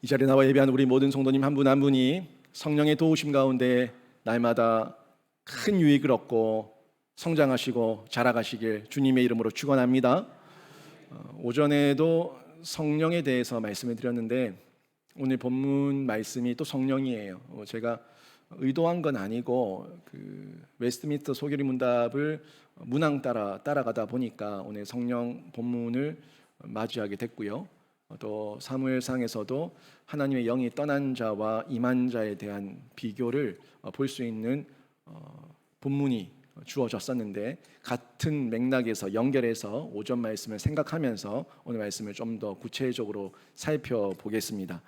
이 자리에 나와 예배한 우리 모든 성도님 한 분 한 분이 성령의 도우심 가운데 날마다 큰 유익을 얻고 성장하시고 자라가시길 주님의 이름으로 축원합니다. 오전에도 성령에 대해서 말씀을 드렸는데 오늘 본문 말씀이 또 성령이에요. 제가 의도한 건 아니고 웨스트민스터 소결의 문답을 문항 따라가다 보니까 오늘 성령 본문을 맞이하게 됐고요. 또 사무엘상에서도 하나님의 영이 떠난 자와 임한 자에 대한 비교를 볼 수 있는 본문이 주어졌었는데 같은 맥락에서 연결해서 오전 말씀을 생각하면서 오늘 말씀을 좀 더 구체적으로 살펴보겠습니다.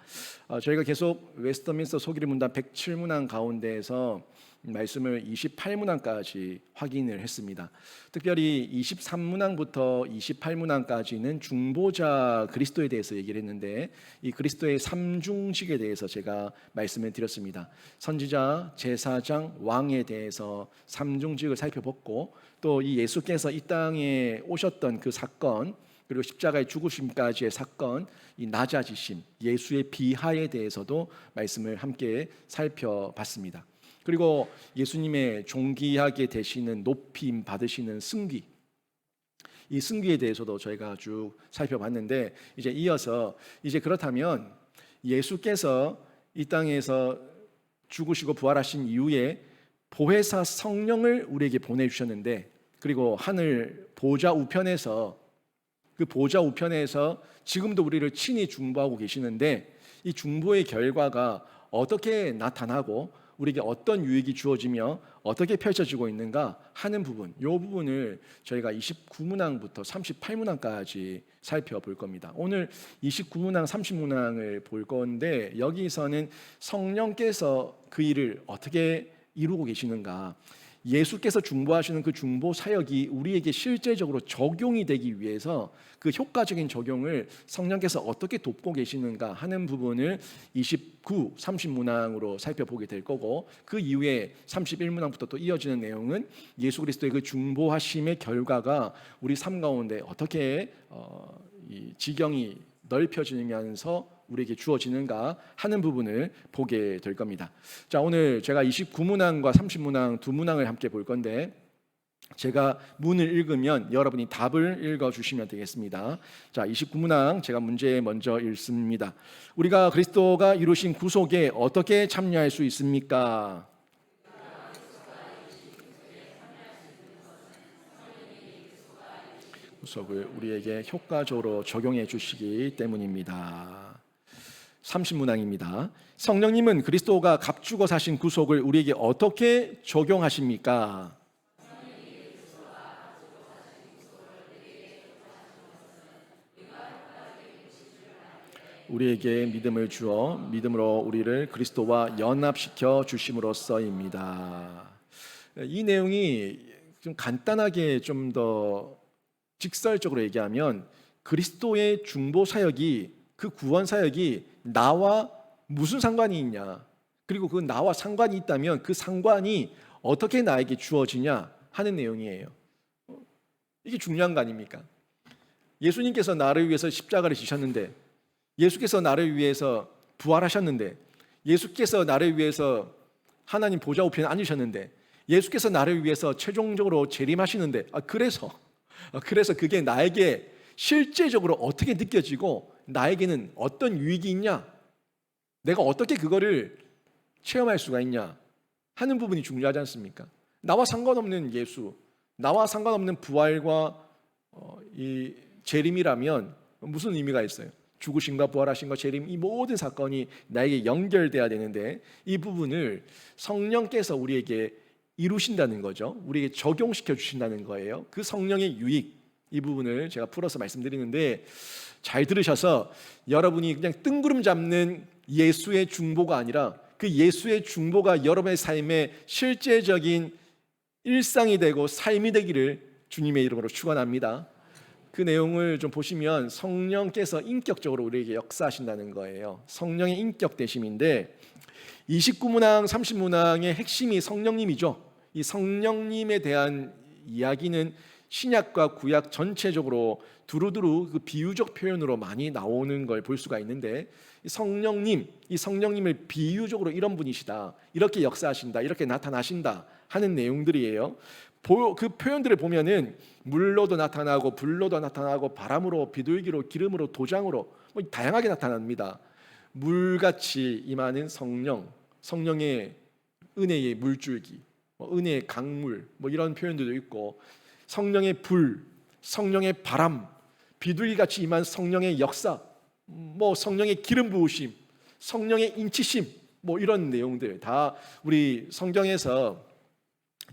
저희가 계속 웨스트민스터 소결의 문답 107문항 가운데에서 말씀을 28문항까지 확인을 했습니다. 특별히 23문항부터 28문항까지는 중보자 그리스도에 대해서 얘기를 했는데 이 그리스도의 삼중직에 대해서 제가 말씀을 드렸습니다. 선지자, 제사장, 왕에 대해서 삼중직을 살펴봤고 또 이 예수께서 이 땅에 오셨던 그 사건 그리고 십자가의 죽으심까지의 사건, 이 낮아지심, 예수의 비하에 대해서도 말씀을 함께 살펴봤습니다. 그리고 예수님의 존귀하게 되시는 높임 받으시는 승귀, 이 승귀에 대해서도 저희가 쭉 살펴봤는데 이제 이어서 이제 그렇다면 예수께서 이 땅에서 죽으시고 부활하신 이후에 보혜사 성령을 우리에게 보내주셨는데 그리고 하늘 보좌 우편에서 그 보좌 우편에서 지금도 우리를 친히 중보하고 계시는데 이 중보의 결과가 어떻게 나타나고 우리에게 어떤 유익이 주어지며 어떻게 펼쳐지고 있는가 하는 부분, 이 부분을 저희가 29문항부터 38문항까지 살펴볼 겁니다. 오늘 29문항, 30문항을 볼 건데 여기서는 성령께서 그 일을 어떻게 이루고 계시는가, 예수께서 중보하시는 그 중보 사역이 우리에게 실제적으로 적용이 되기 위해서 그 효과적인 적용을 성령께서 어떻게 돕고 계시는가 하는 부분을 29, 30문항으로 살펴보게 될 거고 그 이후에 31문항부터 또 이어지는 내용은 예수 그리스도의 그 중보하심의 결과가 우리 삶 가운데 어떻게 이 지경이 넓혀지면서 우리에게 주어지는가 하는 부분을 보게 될 겁니다. 자, 오늘 제가 29문항과 30문항 두 문항을 함께 볼 건데 제가 문을 읽으면 여러분이 답을 읽어주시면 되겠습니다. 자, 29문항 제가 문제 먼저 읽습니다. 우리가 그리스도가 이루신 구속에 어떻게 참여할 수 있습니까? 구속을 우리에게 효과적으로 적용해 주시기 때문입니다. 30문항입니다. 성령님은 그리스도가 값주고 사신 구속을 우리에게 어떻게 적용하십니까? 우리에게 믿음을 주어 믿음으로 우리를 그리스도와 연합시켜 주심으로써입니다. 이 내용이 좀 간단하게 좀 더 직설적으로 얘기하면 그리스도의 중보 사역이 그 구원 사역이 나와 무슨 상관이 있냐, 그리고 그 나와 상관이 있다면 그 상관이 어떻게 나에게 주어지냐 하는 내용이에요. 이게 중요한 거 아닙니까? 예수님께서 나를 위해서 십자가를 지셨는데, 예수께서 나를 위해서 부활하셨는데, 예수께서 나를 위해서 하나님 보좌 우편에 앉으셨는데, 예수께서 나를 위해서 최종적으로 재림하시는데, 그래서 그게 나에게 실제적으로 어떻게 느껴지고 나에게는 어떤 유익이 있냐, 내가 어떻게 그거를 체험할 수가 있냐 하는 부분이 중요하지 않습니까? 나와 상관없는 예수, 나와 상관없는 부활과 이 재림이라면 무슨 의미가 있어요? 죽으심과 부활하심과 재림, 이 모든 사건이 나에게 연결돼야 되는데 이 부분을 성령께서 우리에게 이루신다는 거죠. 우리에게 적용시켜 주신다는 거예요. 그 성령의 유익, 이 부분을 제가 풀어서 말씀드리는데 잘 들으셔서 여러분이 그냥 뜬구름 잡는 예수의 중보가 아니라 그 예수의 중보가 여러분의 삶의 실제적인 일상이 되고 삶이 되기를 주님의 이름으로 축원합니다. 그 내용을 좀 보시면 성령께서 인격적으로 우리에게 역사하신다는 거예요. 성령의 인격 되심인데 29문항, 30문항의 핵심이 성령님이죠. 이 성령님에 대한 이야기는 신약과 구약 전체적으로 두루두루 그 비유적 표현으로 많이 나오는 걸 볼 수가 있는데, 이 성령님을 비유적으로 이런 분이시다, 이렇게 역사하신다, 이렇게 나타나신다 하는 내용들이에요. 그 표현들을 보면은 물로도 나타나고 불로도 나타나고 바람으로, 비둘기로, 기름으로, 도장으로 뭐 다양하게 나타납니다. 물같이 임하는 성령의 은혜의 물줄기, 은혜의 강물, 이런 표현들도 있고, 성령의 불, 성령의 바람, 비둘기같이 임한 성령의 역사, 성령의 기름 부으심, 성령의 인치심, 이런 내용들 다 우리 성경에서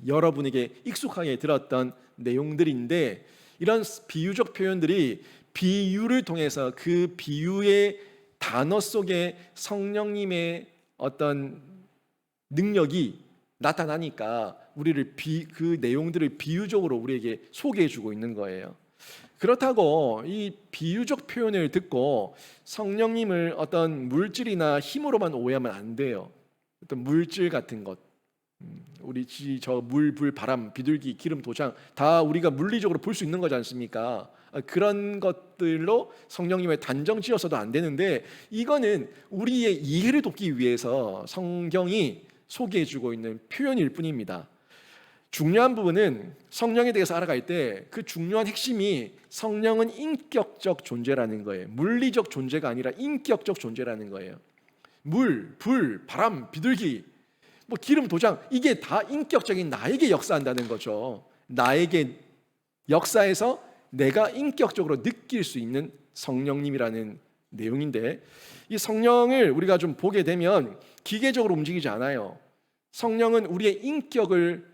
여러분에게 익숙하게 들었던 내용들인데, 이런 비유적 표현들이 비유를 통해서 그 비유의 단어 속에 성령님의 어떤 능력이 나타나니까 우리를 그 내용들을 비유적으로 우리에게 소개해 주고 있는 거예요. 그렇다고 이 비유적 표현을 듣고 성령님을 어떤 물질이나 힘으로만 오해하면 안 돼요. 어떤 물질 같은 것, 우리 저 물, 불, 바람, 비둘기, 기름, 도장 다 우리가 물리적으로 볼 수 있는 거지 않습니까? 그런 것들로 성령님을 단정 지어서도 안 되는데, 이거는 우리의 이해를 돕기 위해서 성경이 소개해주고 있는 표현일 뿐입니다. 중요한 부분은 성령에 대해서 알아갈 때 그 중요한 핵심이 성령은 인격적 존재라는 거예요. 물리적 존재가 아니라 인격적 존재라는 거예요. 물, 불, 바람, 비둘기, 기름, 도장, 이게 다 인격적인 나에게 역사한다는 거죠. 나에게 역사해서 내가 인격적으로 느낄 수 있는 성령님이라는 내용인데, 이 성령을 우리가 좀 보게 되면 기계적으로 움직이지 않아요. 성령은 우리의 인격을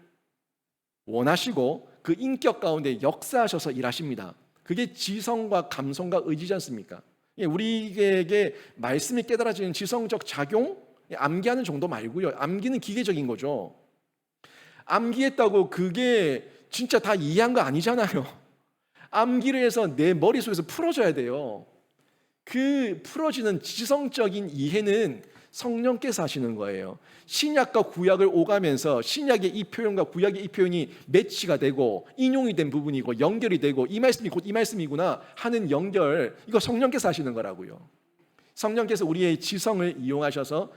원하시고 그 인격 가운데 역사하셔서 일하십니다. 그게 지성과 감성과 의지지 않습니까? 우리에게 말씀이 깨달아지는 지성적 작용, 암기하는 정도 말고요. 암기는 기계적인 거죠. 암기했다고 그게 진짜 다 이해한 거 아니잖아요. 암기를 해서 내 머릿속에서 풀어져야 돼요. 그 풀어지는 지성적인 이해는 성령께서 하시는 거예요. 신약과 구약을 오가면서 신약의 이 표현과 구약의 이 표현이 매치가 되고 인용이 된 부분이고 연결이 되고, 이 말씀이 곧 이 말씀이구나 하는 연결, 이거 성령께서 하시는 거라고요. 성령께서 우리의 지성을 이용하셔서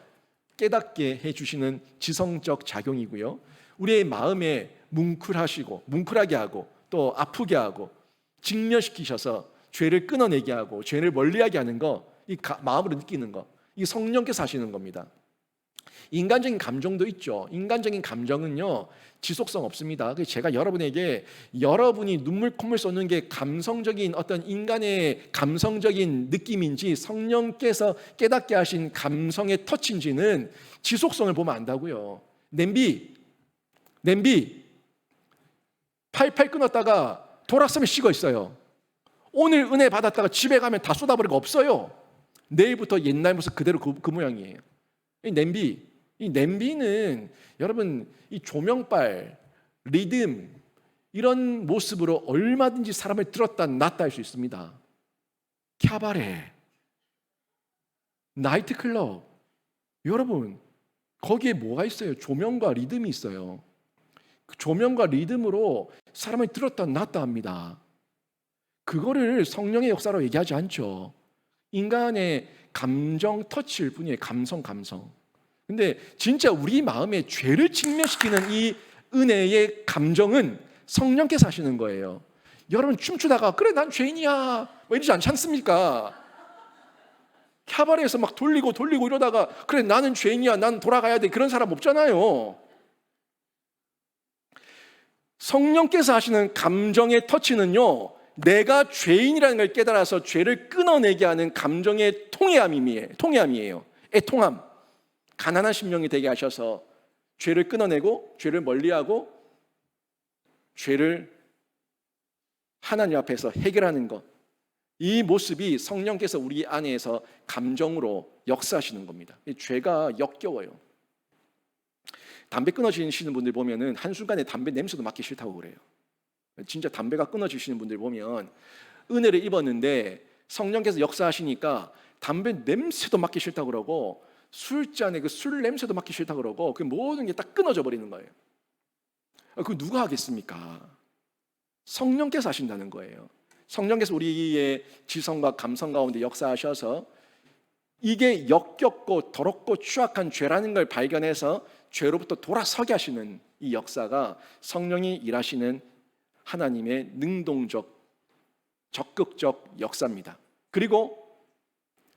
깨닫게 해주시는 지성적 작용이고요. 우리의 마음에 뭉클하게 하고 또 아프게 하고 직면시키셔서 죄를 끊어내게 하고 죄를 멀리하게 하는 거, 이 마음으로 느끼는 거, 이 성령께서 하시는 겁니다. 인간적인 감정도 있죠. 인간적인 감정은요, 지속성 없습니다. 제가 여러분에게 여러분이 눈물 콧물 쏟는 게 감성적인 어떤 인간의 감성적인 느낌인지 성령께서 깨닫게 하신 감성의 터치인지는 지속성을 보면 안다고요. 냄비 팔팔 끊었다가 돌았으면 식어 있어요. 오늘 은혜 받았다가 집에 가면 다 쏟아버리고 없어요. 내일부터 옛날 모습 그대로 그 모양이에요. 이 냄비는 여러분, 이 조명빨, 리듬, 이런 모습으로 얼마든지 사람을 들었다 놨다 할 수 있습니다. 캬바레, 나이트클럽, 여러분 거기에 뭐가 있어요? 조명과 리듬이 있어요. 그 조명과 리듬으로 사람을 들었다 놨다 합니다. 그거를 성령의 역사로 얘기하지 않죠. 인간의 감정 터치일 뿐이에요. 감성. 근데 진짜 우리 마음에 죄를 직면시키는 이 은혜의 감정은 성령께서 하시는 거예요. 여러분 춤추다가 그래 난 죄인이야 이러지 않지 않습니까? 캬바레에서 막 돌리고 이러다가 그래 나는 죄인이야, 난 돌아가야 돼, 그런 사람 없잖아요. 성령께서 하시는 감정의 터치는요, 내가 죄인이라는 걸 깨달아서 죄를 끊어내게 하는 감정의 통해함이에요. 애통함, 가난한 심령이 되게 하셔서 죄를 끊어내고 죄를 멀리하고 죄를 하나님 앞에서 해결하는 것, 이 모습이 성령께서 우리 안에서 감정으로 역사하시는 겁니다. 죄가 역겨워요. 담배 끊어지시는 분들 보면은 한순간에 담배 냄새도 맡기 싫다고 그래요. 진짜 담배가 끊어지시는 분들 보면 은혜를 입었는데 성령께서 역사하시니까 담배 냄새도 맡기 싫다고 그러고 술잔에 그 술 냄새도 맡기 싫다고 그러고 그 모든 게 딱 끊어져 버리는 거예요. 그거 누가 하겠습니까? 성령께서 하신다는 거예요. 성령께서 우리의 지성과 감성 가운데 역사하셔서 이게 역겹고 더럽고 추악한 죄라는 걸 발견해서 죄로부터 돌아서게 하시는 이 역사가 성령이 일하시는 하나님의 능동적, 적극적 역사입니다. 그리고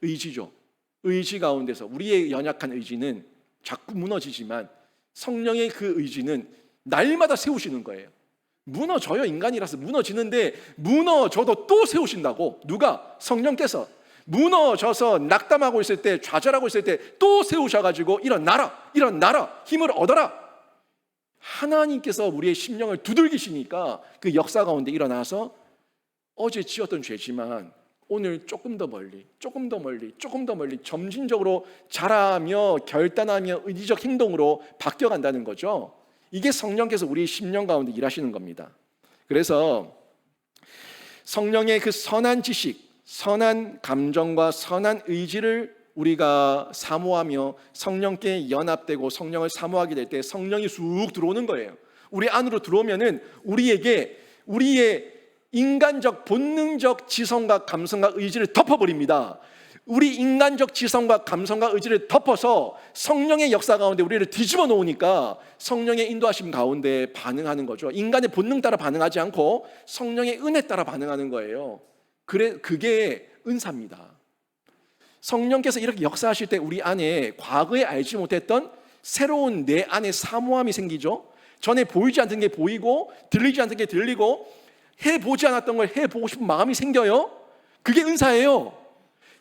의지죠. 의지 가운데서 우리의 연약한 의지는 자꾸 무너지지만 성령의 그 의지는 날마다 세우시는 거예요. 무너져요. 인간이라서 무너지는데 무너져도 또 세우신다고. 누가? 성령께서. 무너져서 낙담하고 있을 때, 좌절하고 있을 때 또 세우셔가지고 일어나라, 일어나라, 힘을 얻어라. 하나님께서 우리의 심령을 두들기시니까 그 역사 가운데 일어나서 어제 지었던 죄지만 오늘 조금 더 멀리, 조금 더 멀리, 조금 더 멀리 점진적으로 자라며 결단하며 의지적 행동으로 바뀌어간다는 거죠. 이게 성령께서 우리 심령 가운데 일하시는 겁니다. 그래서 성령의 그 선한 지식, 선한 감정과 선한 의지를 우리가 사모하며 성령께 연합되고 성령을 사모하게 될 때 성령이 쑥 들어오는 거예요. 우리 안으로 들어오면은 우리에게 우리의 인간적 본능적 지성과 감성과 의지를 덮어버립니다. 우리 인간적 지성과 감성과 의지를 덮어서 성령의 역사 가운데 우리를 뒤집어 놓으니까 성령의 인도하심 가운데 반응하는 거죠. 인간의 본능 따라 반응하지 않고 성령의 은혜 따라 반응하는 거예요. 그게 은사입니다. 성령께서 이렇게 역사하실 때 우리 안에 과거에 알지 못했던 새로운 내 안에 사모함이 생기죠. 전에 보이지 않던 게 보이고 들리지 않던 게 들리고 해보지 않았던 걸 해보고 싶은 마음이 생겨요. 그게 은사예요.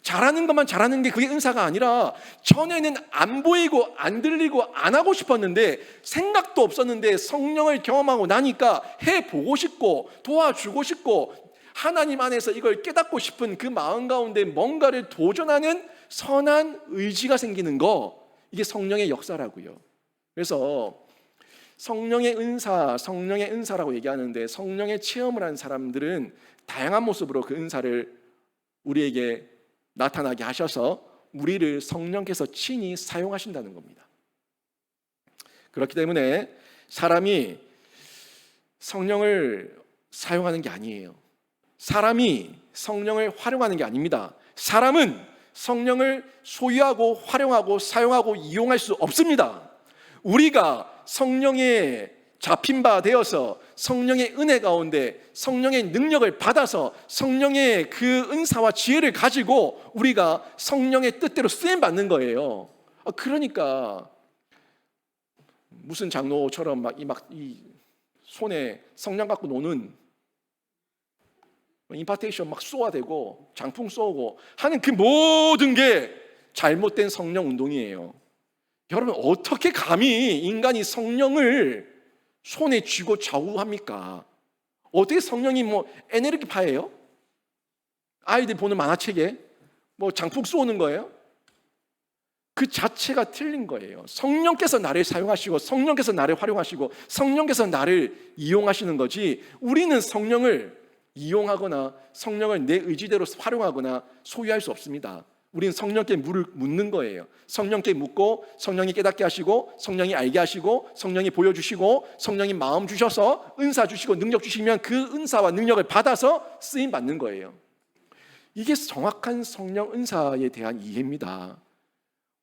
잘하는 것만 잘하는 게 그게 은사가 아니라 전에는 안 보이고 안 들리고 안 하고 싶었는데 생각도 없었는데 성령을 경험하고 나니까 해보고 싶고 도와주고 싶고 하나님 안에서 이걸 깨닫고 싶은 그 마음 가운데 뭔가를 도전하는 선한 의지가 생기는 거, 이게 성령의 역사라고요. 그래서 성령의 은사라고 얘기하는데 성령의 체험을 한 사람들은 다양한 모습으로 그 은사를 우리에게 나타나게 하셔서 우리를 성령께서 친히 사용하신다는 겁니다. 그렇기 때문에 사람이 성령을 사용하는 게 아니에요. 사람이 성령을 활용하는 게 아닙니다. 사람은 성령을 소유하고 활용하고 사용하고 이용할 수 없습니다. 우리가 성령의 잡힌 바 되어서 성령의 은혜 가운데 성령의 능력을 받아서 성령의 그 은사와 지혜를 가지고 우리가 성령의 뜻대로 쓰임 받는 거예요. 그러니까 무슨 장로처럼 이 손에 성령 갖고 노는 임파테이션 막 쏘아대고 장풍 쏘고 하는 그 모든 게 잘못된 성령 운동이에요. 여러분, 어떻게 감히 인간이 성령을 손에 쥐고 좌우합니까? 어떻게 성령이 에너지파예요? 아이들 보는 만화책에 장풍 쏘는 거예요? 그 자체가 틀린 거예요. 성령께서 나를 사용하시고 성령께서 나를 활용하시고 성령께서 나를 이용하시는 거지, 우리는 성령을 이용하거나 성령을 내 의지대로 활용하거나 소유할 수 없습니다. 우리는 성령께 물을 묻는 거예요. 성령께 묻고 성령이 깨닫게 하시고 성령이 알게 하시고 성령이 보여주시고 성령이 마음 주셔서 은사 주시고 능력 주시면 그 은사와 능력을 받아서 쓰임 받는 거예요. 이게 정확한 성령 은사에 대한 이해입니다.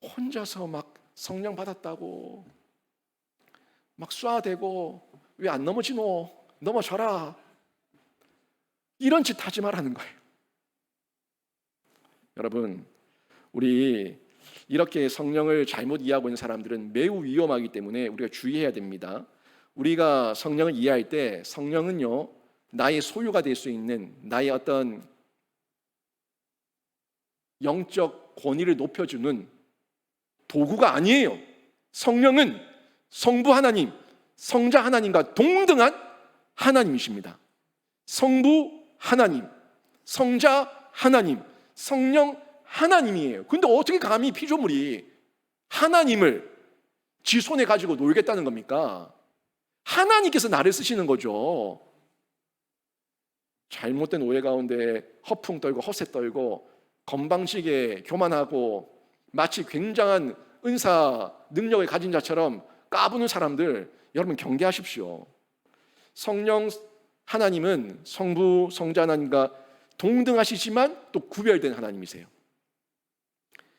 혼자서 막 성령 받았다고 막 쏴대고 왜 안 넘어지노? 넘어져라. 이런 짓 하지 말라는 거예요. 여러분, 우리 이렇게 성령을 잘못 이해하고 있는 사람들은 매우 위험하기 때문에 우리가 주의해야 됩니다. 우리가 성령을 이해할 때 성령은요, 나의 소유가 될 수 있는 나의 어떤 영적 권위를 높여주는 도구가 아니에요. 성령은 성부 하나님, 성자 하나님과 동등한 하나님이십니다. 성부 하나님, 성자 하나님, 성령 하나님이에요. 근데 어떻게 감히 피조물이 하나님을 지 손에 가지고 놀겠다는 겁니까? 하나님께서 나를 쓰시는 거죠. 잘못된 오해 가운데 허풍 떨고 허세 떨고 건방지게 교만하고 마치 굉장한 은사 능력을 가진 자처럼 까부는 사람들, 여러분 경계하십시오. 성령 하나님은 성부, 성자 하나님과 동등하시지만 또 구별된 하나님이세요.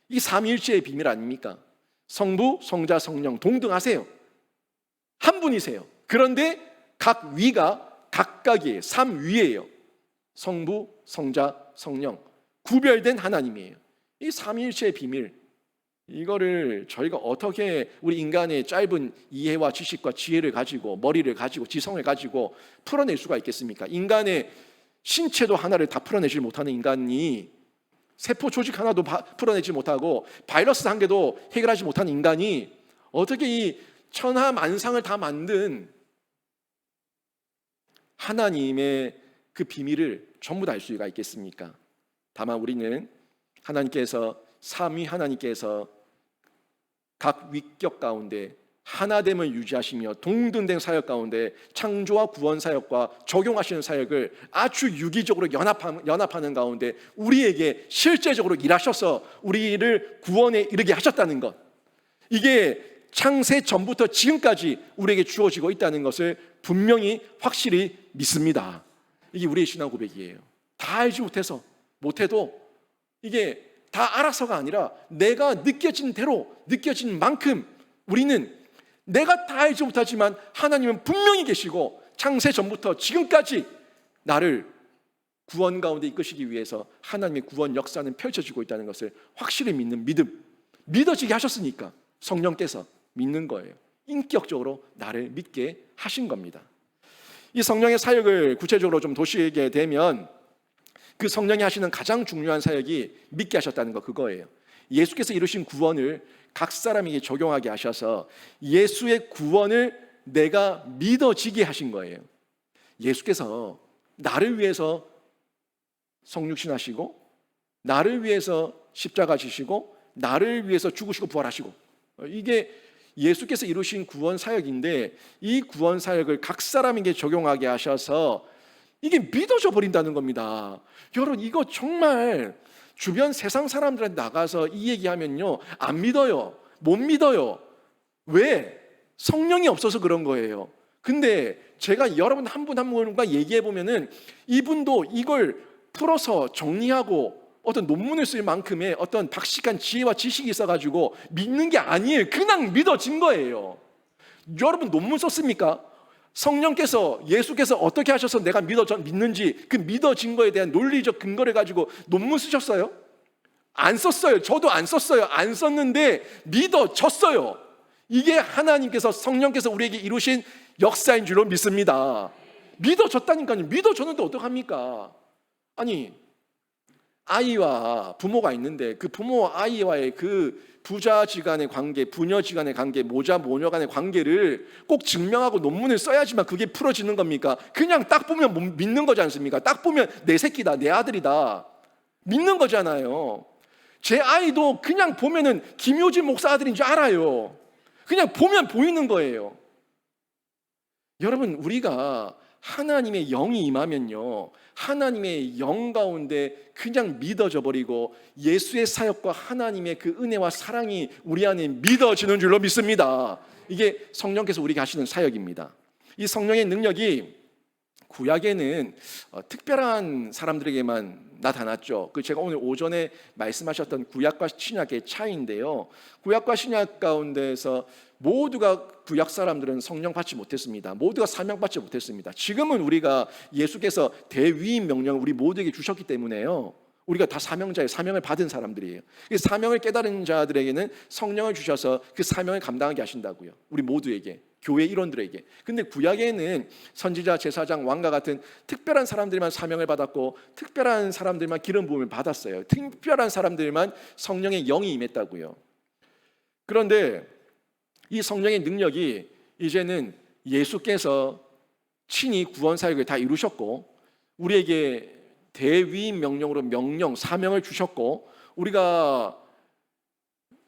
이 삼위일체의 비밀 아닙니까? 성부, 성자, 성령 동등하세요. 한 분이세요. 그런데 각 위가 각각이에요. 삼위예요. 성부, 성자, 성령 구별된 하나님이에요. 이 삼위일체의 비밀, 이거를 저희가 어떻게 우리 인간의 짧은 이해와 지식과 지혜를 가지고 머리를 가지고 지성을 가지고 풀어낼 수가 있겠습니까? 인간의 신체도 하나를 다 풀어내지 못하는 인간이, 세포 조직 하나도 풀어내지 못하고 바이러스 한 개도 해결하지 못하는 인간이 어떻게 이 천하 만상을 다 만든 하나님의 그 비밀을 전부 다 알 수가 있겠습니까? 다만 우리는 하나님께서, 삼위 하나님께서 각 위격 가운데 하나됨을 유지하시며 동등된 사역 가운데 창조와 구원 사역과 적용하시는 사역을 아주 유기적으로 연합하는 가운데 우리에게 실제적으로 일하셔서 우리를 구원에 이르게 하셨다는 것, 이게 창세 전부터 지금까지 우리에게 주어지고 있다는 것을 분명히 확실히 믿습니다. 이게 우리의 신앙 고백이에요. 다 알지 못해도 이게 다 알아서가 아니라 내가 느껴진 대로, 느껴진 만큼 우리는 내가 다 알지 못하지만 하나님은 분명히 계시고 창세 전부터 지금까지 나를 구원 가운데 이끄시기 위해서 하나님의 구원 역사는 펼쳐지고 있다는 것을 확실히 믿는 믿음, 믿어지게 하셨으니까 성령께서 믿는 거예요. 인격적으로 나를 믿게 하신 겁니다. 이 성령의 사역을 구체적으로 좀 도시게 되면 그 성령이 하시는 가장 중요한 사역이 믿게 하셨다는 거, 그거예요. 예수께서 이루신 구원을 각 사람에게 적용하게 하셔서 예수의 구원을 내가 믿어지게 하신 거예요. 예수께서 나를 위해서 성육신하시고 나를 위해서 십자가 지시고 나를 위해서 죽으시고 부활하시고, 이게 예수께서 이루신 구원 사역인데 이 구원 사역을 각 사람에게 적용하게 하셔서 이게 믿어져 버린다는 겁니다. 여러분, 이거 정말 주변 세상 사람들한테 나가서 이 얘기하면요, 안 믿어요. 못 믿어요. 왜? 성령이 없어서 그런 거예요. 근데 제가 여러분 한 분 한 분과 얘기해 보면은 이분도 이걸 풀어서 정리하고 어떤 논문을 쓸 만큼의 어떤 박식한 지혜와 지식이 있어가지고 믿는 게 아니에요. 그냥 믿어진 거예요. 여러분 논문 썼습니까? 성령께서, 예수께서 어떻게 하셔서 내가 믿는지 그 믿어진 거에 대한 논리적 근거를 가지고 논문 쓰셨어요? 안 썼어요. 저도 안 썼어요. 안 썼는데 믿어졌어요. 이게 하나님께서, 성령께서 우리에게 이루신 역사인 줄로 믿습니다. 믿어졌다니까요. 믿어졌는데 어떡합니까? 아니, 아이와 부모가 있는데 그 부모와 아이와의 그 부자지간의 관계, 부녀지간의 관계, 모자 모녀간의 관계를 꼭 증명하고 논문을 써야지만 그게 풀어지는 겁니까? 그냥 딱 보면 믿는 거지 않습니까? 딱 보면 내 새끼다, 내 아들이다, 믿는 거잖아요. 제 아이도 그냥 보면은 김효진 목사 아들인 줄 알아요. 그냥 보면 보이는 거예요. 여러분, 우리가 하나님의 영이 임하면요, 하나님의 영 가운데 그냥 믿어져 버리고 예수의 사역과 하나님의 그 은혜와 사랑이 우리 안에 믿어지는 줄로 믿습니다. 이게 성령께서 우리에게 하시는 사역입니다. 이 성령의 능력이 구약에는 특별한 사람들에게만 나타났죠. 그 제가 오늘 오전에 말씀하셨던 구약과 신약의 차이인데요, 구약과 신약 가운데서 모두가, 구약 사람들은 성령 받지 못했습니다. 모두가 사명 받지 못했습니다. 지금은 우리가 예수께서 대위임 명령을 우리 모두에게 주셨기 때문에요, 우리가 다 사명자의 사명을 받은 사람들이에요. 그 사명을 깨달은 자들에게는 성령을 주셔서 그 사명을 감당하게 하신다고요. 우리 모두에게, 교회 일원들에게. 근데 구약에는 선지자, 제사장, 왕과 같은 특별한 사람들만 사명을 받았고 특별한 사람들만 기름 부음을 받았어요. 특별한 사람들만 성령의 영이 임했다고요. 그런데 이 성령의 능력이 이제는 예수께서 친히 구원 사역을 다 이루셨고 우리에게 대위임 명령으로 사명을 주셨고, 우리가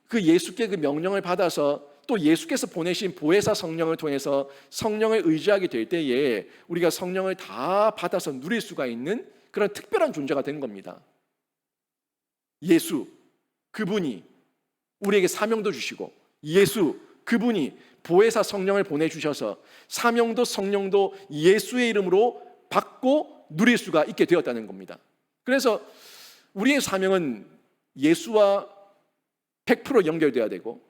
그 예수께 그 명령을 받아서 또 예수께서 보내신 보혜사 성령을 통해서 성령을 의지하게 될 때에 우리가 성령을 다 받아서 누릴 수가 있는 그런 특별한 존재가 된 겁니다. 예수, 그분이 우리에게 사명도 주시고, 예수, 그분이 보혜사 성령을 보내주셔서 사명도 성령도 예수의 이름으로 받고 누릴 수가 있게 되었다는 겁니다. 그래서 우리의 사명은 예수와 100% 연결돼야 되고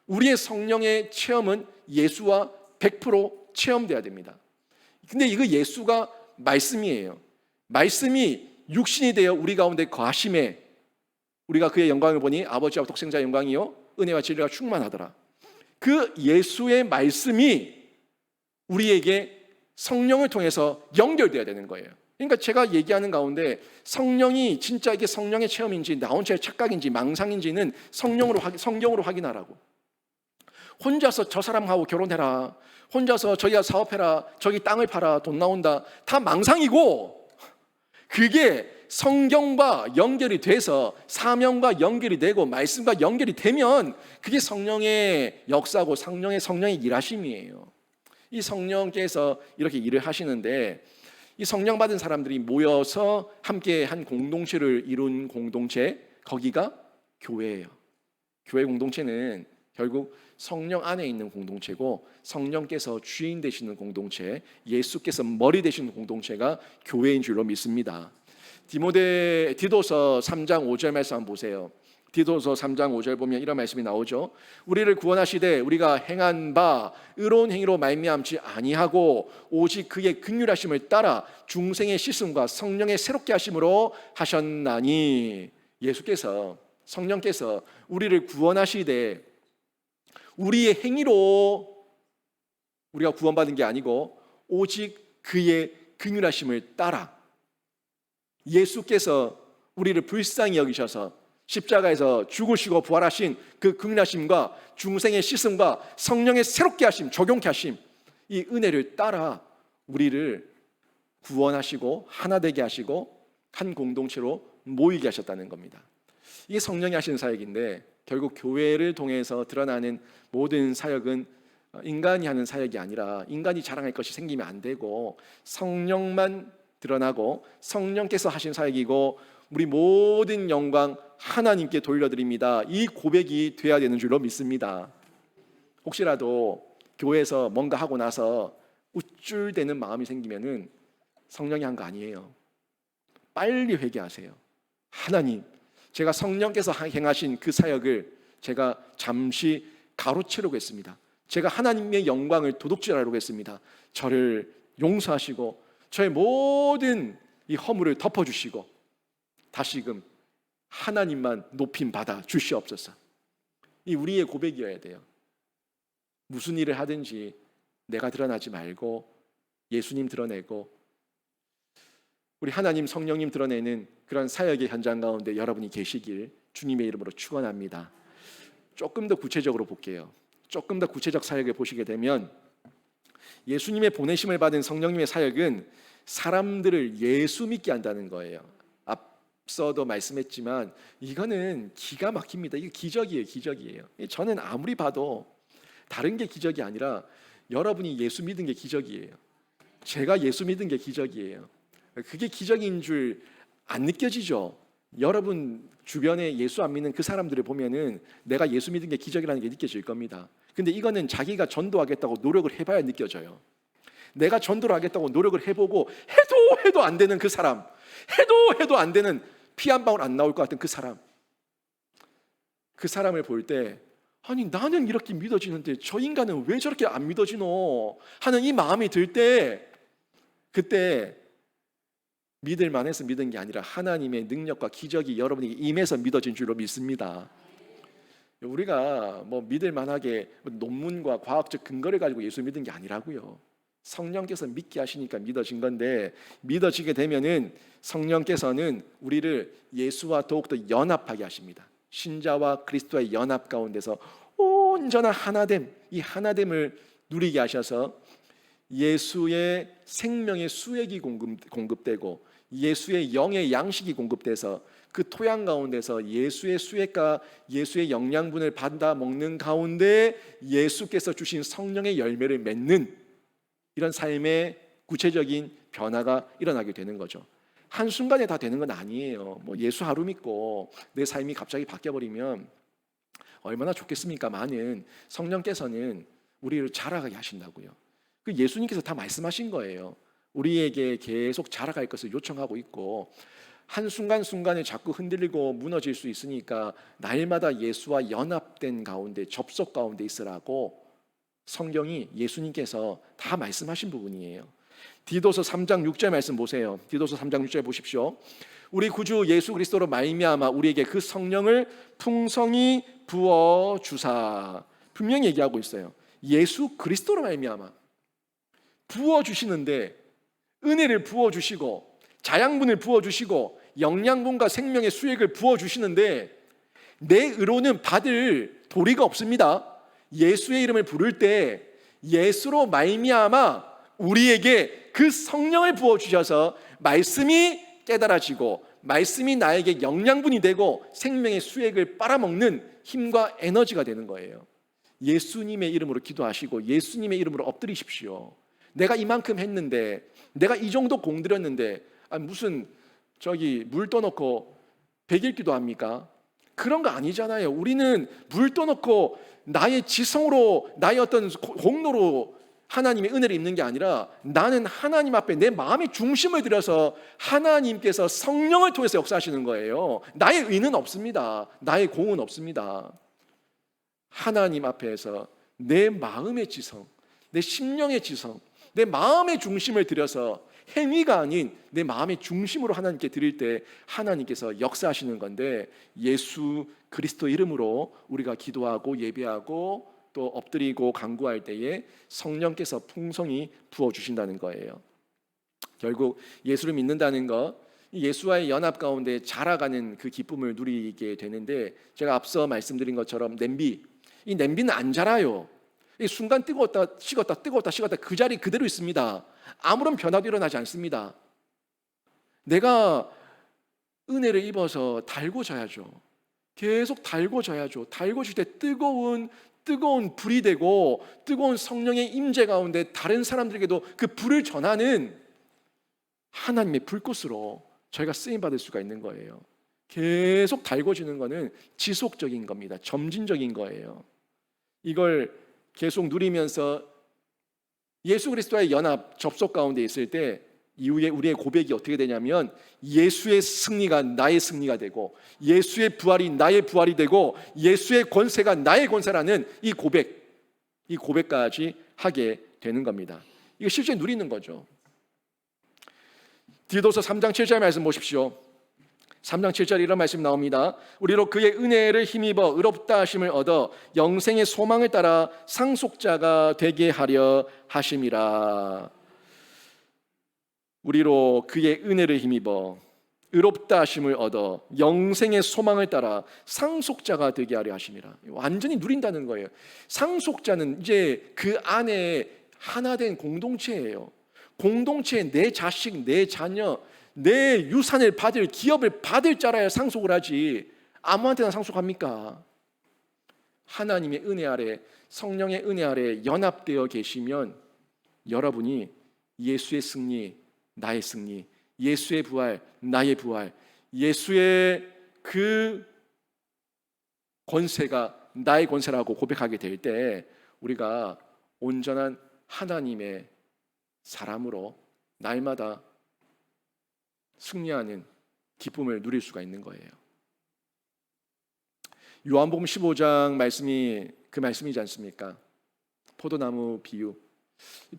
우리의 성령의 체험은 예수와 100% 체험돼야 됩니다. 근데 이거 예수가 말씀이에요. 말씀이 육신이 되어 우리 가운데 거하심에 우리가 그의 영광을 보니 아버지와 독생자의 영광이요 은혜와 진리가 충만하더라. 그 예수의 말씀이 우리에게 성령을 통해서 연결돼야 되는 거예요. 그러니까 제가 얘기하는 가운데 성령이 진짜 이게 성령의 체험인지 나 혼자의 착각인지 망상인지는 성경으로 확인하라고. 혼자서 저 사람하고 결혼해라, 혼자서 저기가 사업해라, 저기 땅을 팔아 돈 나온다, 다 망상이고, 그게 성경과 연결이 돼서 사명과 연결이 되고 말씀과 연결이 되면 그게 성령의 역사고 성령의 일하심이에요. 이 성령께서 이렇게 일을 하시는데 이 성령 받은 사람들이 모여서 함께 한 공동체를 이룬 공동체, 거기가 교회예요. 교회 공동체는 결국 성령 안에 있는 공동체고 성령께서 주인 되시는 공동체, 예수께서 머리 되시는 공동체가 교회인 줄로 믿습니다. 디도서 3장 5절 말씀 한번 보세요. 디도서 3장 5절 보면 이런 말씀이 나오죠. 우리를 구원하시되 우리가 행한 바 의로운 행위로 말미암지 아니하고 오직 그의 긍휼하심을 따라 중생의 씻음과 성령의 새롭게 하심으로 하셨나니. 예수께서 성령께서 우리를 구원하시되 우리의 행위로 우리가 구원받은 게 아니고 오직 그의 긍휼하심을 따라 예수께서 우리를 불쌍히 여기셔서 십자가에서 죽으시고 부활하신 그 긍휼하심과 중생의 씻음과 성령의 새롭게 하심, 적용케 하심, 이 은혜를 따라 우리를 구원하시고 하나 되게 하시고 한 공동체로 모이게 하셨다는 겁니다. 이게 성령이 하시는 사역인데 결국 교회를 통해서 드러나는 모든 사역은 인간이 하는 사역이 아니라 인간이 자랑할 것이 생기면 안 되고 성령만 드러나고 성령께서 하신 사역이고 우리 모든 영광 하나님께 돌려드립니다. 이 고백이 돼야 되는 줄로 믿습니다. 혹시라도 교회에서 뭔가 하고 나서 우쭐대는 마음이 생기면은 성령이 한 거 아니에요. 빨리 회개하세요. 하나님, 제가 성령께서 행하신 그 사역을 제가 잠시 가로채려고 했습니다. 제가 하나님의 영광을 도둑질하려고 했습니다. 저를 용서하시고 저의 모든 이 허물을 덮어주시고 다시금 하나님만 높임 받아 주시옵소서. 이 우리의 고백이어야 돼요. 무슨 일을 하든지 내가 드러나지 말고 예수님 드러내고 우리 하나님 성령님 드러내는 그런 사역의 현장 가운데 여러분이 계시길 주님의 이름으로 축원합니다. 조금 더 구체적으로 볼게요. 조금 더 구체적 사역을 보시게 되면 예수님의 보내심을 받은 성령님의 사역은 사람들을 예수 믿게 한다는 거예요. 앞서도 말씀했지만 이거는 기가 막힙니다. 이게 기적이에요. 저는 아무리 봐도 다른 게 기적이 아니라 여러분이 예수 믿은 게 기적이에요. 제가 예수 믿은 게 기적이에요. 그게 기적인 줄 안 느껴지죠? 여러분 주변에 예수 안 믿는 그 사람들을 보면은 내가 예수 믿은 게 기적이라는 게 느껴질 겁니다. 근데 이거는 자기가 전도하겠다고 노력을 해봐야 느껴져요. 내가 전도를 하겠다고 노력을 해보고 해도 안 되는 그 사람, 해도 안 되는 피 한 방울 안 나올 것 같은 그 사람을 볼 때 아니 나는 이렇게 믿어지는데 저 인간은 왜 저렇게 안 믿어지노 하는 이 마음이 들 때 그때 믿을 만해서 믿은 게 아니라 하나님의 능력과 기적이 여러분에게 임해서 믿어진 줄로 믿습니다. 우리가 뭐 믿을 만하게 논문과 과학적 근거를 가지고 예수 믿은 게 아니라고요. 성령께서 믿게 하시니까 믿어진 건데 믿어지게 되면은 성령께서는 우리를 예수와 더욱더 연합하게 하십니다. 신자와 그리스도의 연합 가운데서 온전한 하나됨, 이 하나됨을 누리게 하셔서 예수의 생명의 수액이 공급되고 예수의 영의 양식이 공급돼서 그 토양 가운데서 예수의 수액과 예수의 영양분을 받아 먹는 가운데 예수께서 주신 성령의 열매를 맺는 이런 삶의 구체적인 변화가 일어나게 되는 거죠. 한순간에 다 되는 건 아니에요. 뭐 예수 하루 믿고 내 삶이 갑자기 바뀌어버리면 얼마나 좋겠습니까? 많은 성령께서는 우리를 자라가게 하신다고요. 그 예수님께서 다 말씀하신 거예요. 우리에게 계속 자라갈 것을 요청하고 있고, 한순간순간에 자꾸 흔들리고 무너질 수 있으니까 날마다 예수와 연합된 가운데, 접속 가운데 있으라고 성경이, 예수님께서 다 말씀하신 부분이에요. 디도서 3장 6절 말씀 보세요. 디도서 3장 6절 보십시오. 우리 구주 예수 그리스도로 말미암아 우리에게 그 성령을 풍성히 부어 주사. 분명히 얘기하고 있어요. 예수 그리스도로 말미암아 부어 주시는데, 은혜를 부어 주시고 자양분을 부어 주시고 영양분과 생명의 수액을 부어 주시는데, 내 의로는 받을 도리가 없습니다. 예수의 이름을 부를 때 예수로 말미암아 우리에게 그 성령을 부어 주셔서 말씀이 깨달아지고, 말씀이 나에게 영양분이 되고 생명의 수액을 빨아먹는 힘과 에너지가 되는 거예요. 예수님의 이름으로 기도하시고 예수님의 이름으로 엎드리십시오. 내가 이만큼 했는데, 내가 이 정도 공들였는데 무슨 물 떠놓고 100일 기도합니까? 그런 거 아니잖아요. 우리는 물 떠놓고 나의 지성으로, 나의 어떤 공로로 하나님의 은혜를 입는 게 아니라, 나는 하나님 앞에 내 마음의 중심을 들여서 하나님께서 성령을 통해서 역사하시는 거예요. 나의 의는 없습니다. 나의 공은 없습니다. 하나님 앞에서 내 마음의 지성, 내 심령의 지성, 내 마음의 중심을 들여서, 행위가 아닌 내 마음의 중심으로 하나님께 드릴 때 하나님께서 역사하시는 건데, 예수 그리스도 이름으로 우리가 기도하고 예배하고 또 엎드리고 간구할 때에 성령께서 풍성히 부어주신다는 거예요. 결국 예수를 믿는다는 것, 예수와의 연합 가운데 자라가는 그 기쁨을 누리게 되는데, 제가 앞서 말씀드린 것처럼 이 냄비는 안 자라요. 이 순간 뜨거웠다 식었다 뜨거웠다 식었다 그 자리 그대로 있습니다. 아무런 변화도 일어나지 않습니다. 내가 은혜를 입어서 달궈져야죠. 계속 달궈져야죠. 달궈질 때 뜨거운 불이 되고, 뜨거운 성령의 임재 가운데 다른 사람들에게도 그 불을 전하는 하나님의 불꽃으로 저희가 쓰임받을 수가 있는 거예요. 계속 달궈지는 거는 지속적인 겁니다. 점진적인 거예요. 이걸 계속 누리면서 예수 그리스도와의 연합, 접속 가운데 있을 때 이후에 우리의 고백이 어떻게 되냐면, 예수의 승리가 나의 승리가 되고, 예수의 부활이 나의 부활이 되고, 예수의 권세가 나의 권세라는 이 고백까지 하게 되는 겁니다. 이거 실제 누리는 거죠. 디도서 3장 7절 말씀 보십시오. 3장 7절 이런 말씀 나옵니다. 우리로 그의 은혜를 힘입어 의롭다 하심을 얻어 영생의 소망을 따라 상속자가 되게 하려 하심이라. 우리로 그의 은혜를 힘입어 의롭다 하심을 얻어 영생의 소망을 따라 상속자가 되게 하려 하심이라. 완전히 누린다는 거예요. 상속자는 이제 그 안에 하나 된 공동체예요. 공동체에 내 자식, 내 자녀, 내 유산을 받을, 기업을 받을 자라야 상속을 하지 아무한테나 상속합니까? 하나님의 은혜 아래, 성령의 은혜 아래 연합되어 계시면 여러분이 예수의 승리, 나의 승리, 예수의 부활, 나의 부활, 예수의 그 권세가 나의 권세라고 고백하게 될 때 우리가 온전한 하나님의 사람으로 날마다 승리하는 기쁨을 누릴 수가 있는 거예요. 요한복음 15장 말씀이 그 말씀이지 않습니까? 포도나무 비유.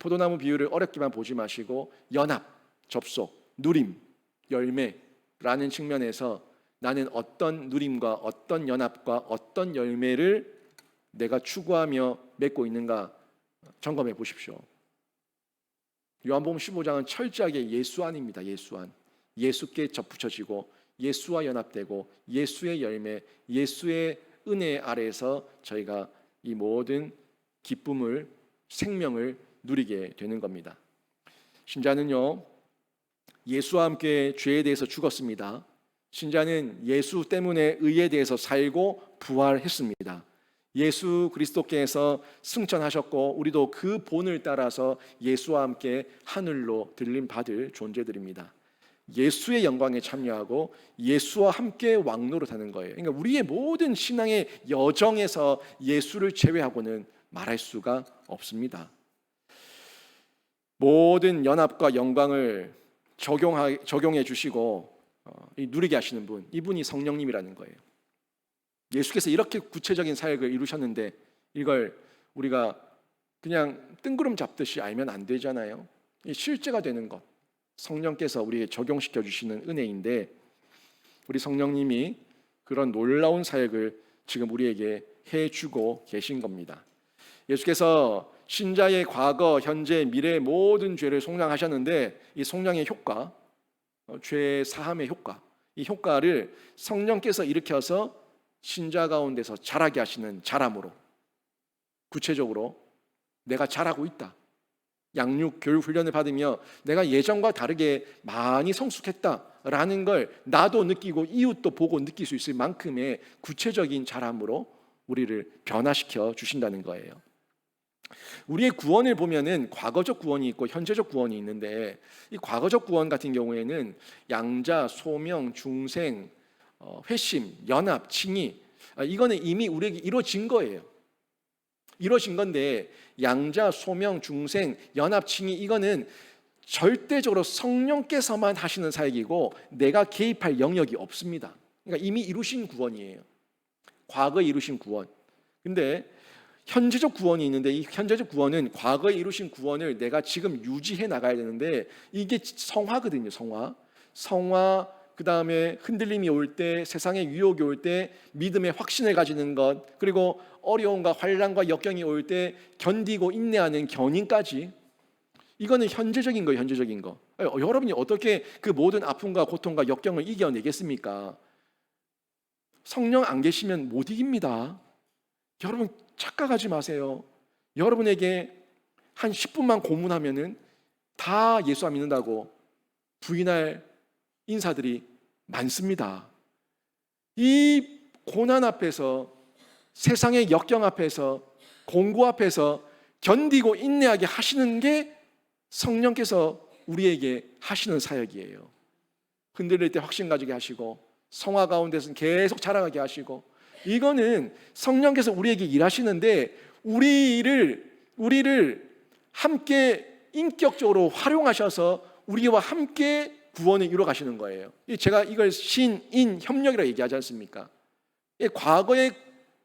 포도나무 비유를 어렵게만 보지 마시고 연합, 접속, 누림, 열매라는 측면에서 나는 어떤 누림과 어떤 연합과 어떤 열매를 내가 추구하며 맺고 있는가 점검해 보십시오. 요한복음 15장은 철저하게 예수안입니다. 예수안. 예수께 접붙여지고 예수와 연합되고 예수의 열매, 예수의 은혜 아래에서 저희가 이 모든 기쁨을, 생명을 누리게 되는 겁니다. 신자는요, 예수와 함께 죄에 대해서 죽었습니다. 신자는 예수 때문에 의에 대해서 살고 부활했습니다. 예수 그리스도께서 승천하셨고 우리도 그 본을 따라서 예수와 함께 하늘로 들림 받을 존재들입니다. 예수의 영광에 참여하고 예수와 함께 왕노릇하는 거예요. 그러니까 우리의 모든 신앙의 여정에서 예수를 제외하고는 말할 수가 없습니다. 모든 연합과 영광을 적용해 주시고 누리게 하시는 분, 이분이 성령님이라는 거예요. 예수께서 이렇게 구체적인 사역을 이루셨는데 이걸 우리가 그냥 뜬구름 잡듯이 알면 안 되잖아요. 이 실제가 되는 것, 성령께서 우리에게 적용시켜 주시는 은혜인데, 우리 성령님이 그런 놀라운 사역을 지금 우리에게 해주고 계신 겁니다. 예수께서 신자의 과거, 현재, 미래의 모든 죄를 속량하셨는데, 이 속량의 효과, 죄 사함의 효과, 이 효과를 성령께서 일으켜서 신자 가운데서 자라게 하시는 자람으로, 구체적으로 내가 자라고 있다, 양육 교육 훈련을 받으며 내가 예전과 다르게 많이 성숙했다라는 걸 나도 느끼고 이웃도 보고 느낄 수 있을 만큼의 구체적인 자람으로 우리를 변화시켜 주신다는 거예요. 우리의 구원을 보면은 과거적 구원이 있고 현재적 구원이 있는데, 이 과거적 구원 같은 경우에는 양자, 소명, 중생, 회심, 연합, 칭의, 이거는 이미 우리에게 이루어진 거예요. 이루어진 건데, 양자, 소명, 중생, 연합, 칭의, 이거는 절대적으로 성령께서만 하시는 사역이고 내가 개입할 영역이 없습니다. 그러니까 이미 이루신 구원이에요. 과거에 이루신 구원. 근데 현재적 구원이 있는데, 이 현재적 구원은 과거에 이루신 구원을 내가 지금 유지해 나가야 되는데, 이게 성화거든요. 성화, 그 다음에 흔들림이 올 때, 세상의 유혹이 올 때 믿음의 확신을 가지는 것, 그리고 어려움과 환난과 역경이 올 때 견디고 인내하는 견인까지, 이거는 현재적인 거예요. 현재적인 거. 여러분이 어떻게 그 모든 아픔과 고통과 역경을 이겨내겠습니까? 성령 안 계시면 못 이깁니다. 여러분 착각하지 마세요. 여러분에게 한 10분만 고문하면은 다 예수 안 믿는다고 부인할 인사들이 많습니다. 이 고난 앞에서, 세상의 역경 앞에서, 공고 앞에서 견디고 인내하게 하시는 게 성령께서 우리에게 하시는 사역이에요. 흔들릴 때 확신 가지게 하시고, 성화 가운데서는 계속 자라가게 하시고, 이거는 성령께서 우리에게 일하시는데 우리를 함께 인격적으로 활용하셔서 우리와 함께 구원을 이루어 가시는 거예요. 제가 이걸 신인 협력이라고 얘기하지 않습니까? 과거의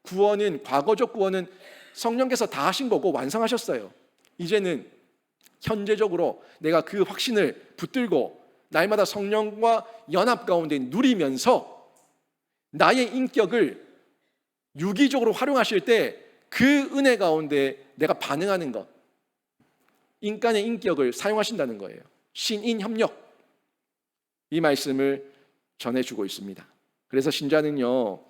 구원은, 과거적 구원은 성령께서 다 하신 거고 완성하셨어요. 이제는 현재적으로 내가 그 확신을 붙들고 날마다 성령과 연합 가운데 누리면서 나의 인격을 유기적으로 활용하실 때 그 은혜 가운데 내가 반응하는 것, 인간의 인격을 사용하신다는 거예요. 신인 협력, 이 말씀을 전해주고 있습니다. 그래서 신자는요,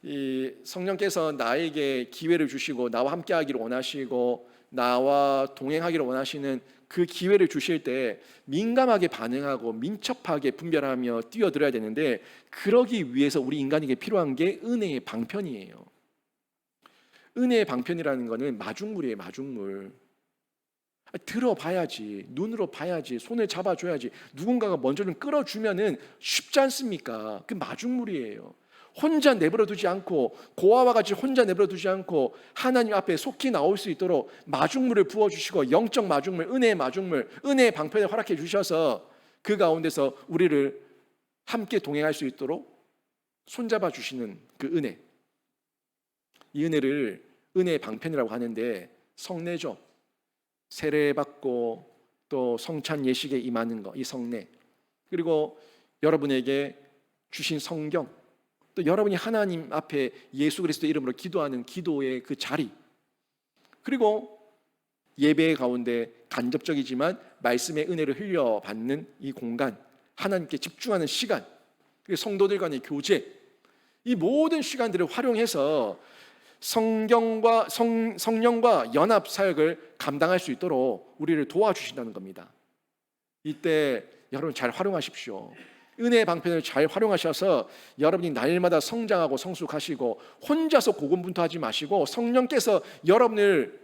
이 성령께서 나에게 기회를 주시고 나와 함께하기를 원하시고 나와 동행하기를 원하시는 그 기회를 주실 때 민감하게 반응하고 민첩하게 분별하며 뛰어들어야 되는데, 그러기 위해서 우리 인간에게 필요한 게 은혜의 방편이에요. 은혜의 방편이라는 거는 마중물이에요. 마중물. 들어봐야지, 눈으로 봐야지, 손을 잡아줘야지, 누군가가 먼저 좀 끌어주면은 쉽지 않습니까? 그 마중물이에요. 혼자 내버려 두지 않고, 고아와 같이 혼자 내버려 두지 않고 하나님 앞에 속히 나올 수 있도록 마중물을 부어주시고, 영적 마중물, 은혜의 마중물, 은혜의 방편을 허락해 주셔서 그 가운데서 우리를 함께 동행할 수 있도록 손잡아 주시는 그 은혜, 이 은혜를 은혜의 방편이라고 하는데, 성례죠. 세례받고 또 성찬 예식에 임하는 것, 이 성례, 그리고 여러분에게 주신 성경, 또 여러분이 하나님 앞에 예수 그리스도 이름으로 기도하는 기도의 그 자리, 그리고 예배 가운데 간접적이지만 말씀의 은혜를 흘려받는 이 공간, 하나님께 집중하는 시간, 그리고 성도들 간의 교제, 이 모든 시간들을 활용해서 성령과 연합 사역을 감당할 수 있도록 우리를 도와주신다는 겁니다. 이때 여러분 잘 활용하십시오. 은혜의 방편을 잘 활용하셔서 여러분이 날마다 성장하고 성숙하시고, 혼자서 고군분투하지 마시고 성령께서 여러분을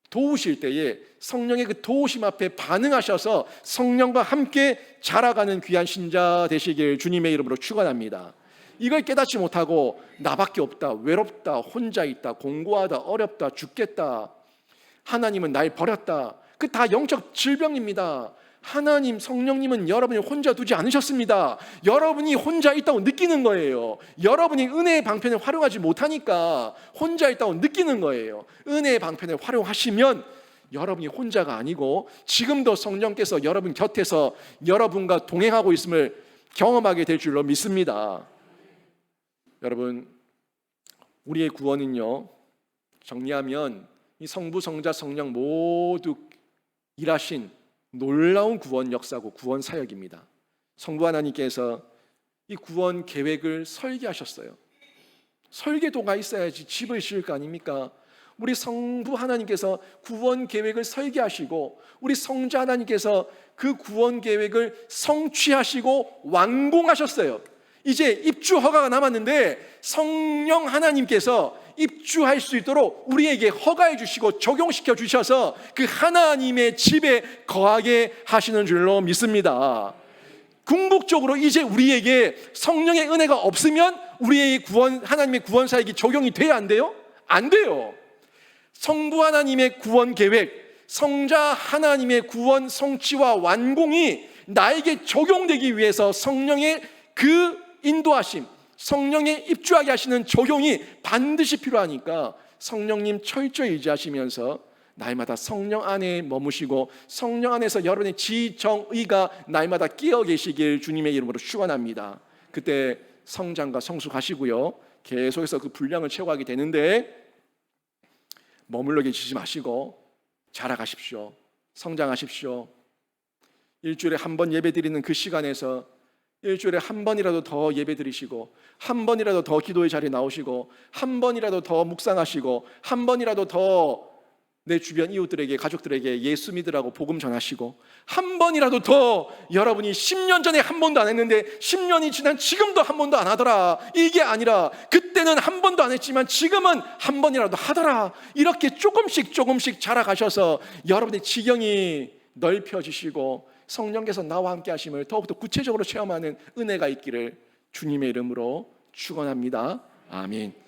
도우실 때에 성령의 그 도우심 앞에 반응하셔서 성령과 함께 자라가는 귀한 신자 되시길 주님의 이름으로 축원합니다. 이걸 깨닫지 못하고 나밖에 없다, 외롭다, 혼자 있다, 공고하다, 어렵다, 죽겠다, 하나님은 날 버렸다, 그 다 영적 질병입니다. 하나님, 성령님은 여러분이 혼자 두지 않으셨습니다. 여러분이 혼자 있다고 느끼는 거예요. 여러분이 은혜의 방편을 활용하지 못하니까 혼자 있다고 느끼는 거예요. 은혜의 방편을 활용하시면 여러분이 혼자가 아니고 지금도 성령께서 여러분 곁에서 여러분과 동행하고 있음을 경험하게 될 줄로 믿습니다. 여러분, 우리의 구원은요, 정리하면 이 성부, 성자, 성령 모두 일하신 놀라운 구원 역사고 구원 사역입니다. 성부 하나님께서 이 구원 계획을 설계하셨어요. 설계도가 있어야지 집을 지을 거 아닙니까? 우리 성부 하나님께서 구원 계획을 설계하시고 우리 성자 하나님께서 그 구원 계획을 성취하시고 완공하셨어요. 이제 입주 허가가 남았는데 성령 하나님께서 입주할 수 있도록 우리에게 허가해 주시고 적용시켜 주셔서 그 하나님의 집에 거하게 하시는 줄로 믿습니다. 궁극적으로 이제 우리에게 성령의 은혜가 없으면 우리의 구원, 하나님의 구원 사역이 적용이 돼야 안 돼요? 안 돼요. 성부 하나님의 구원 계획, 성자 하나님의 구원 성취와 완공이 나에게 적용되기 위해서 성령의 그 인도하심, 성령의 입주하게 하시는 적용이 반드시 필요하니까 성령님 철저히 의지하시면서 날마다 성령 안에 머무시고 성령 안에서 여러분의 지정의가 날마다 끼어 계시길 주님의 이름으로 축원합니다. 그때 성장과 성숙하시고요, 계속해서 그 분량을 채워가게 되는데 머물러 계시지 마시고 자라가십시오. 성장하십시오. 일주일에 한 번 예배 드리는 그 시간에서 일주일에 한 번이라도 더 예배 드리시고 한 번이라도 더 기도의 자리에 나오시고 한 번이라도 더 묵상하시고 한 번이라도 더 내 주변 이웃들에게, 가족들에게 예수 믿으라고 복음 전하시고 한 번이라도 더 여러분이 10년 전에 한 번도 안 했는데 10년이 지난 지금도 한 번도 안 하더라, 이게 아니라 그때는 한 번도 안 했지만 지금은 한 번이라도 하더라, 이렇게 조금씩 자라가셔서 여러분의 지경이 넓혀지시고 성령께서 나와 함께 하심을 더욱더 구체적으로 체험하는 은혜가 있기를 주님의 이름으로 축원합니다. 아멘.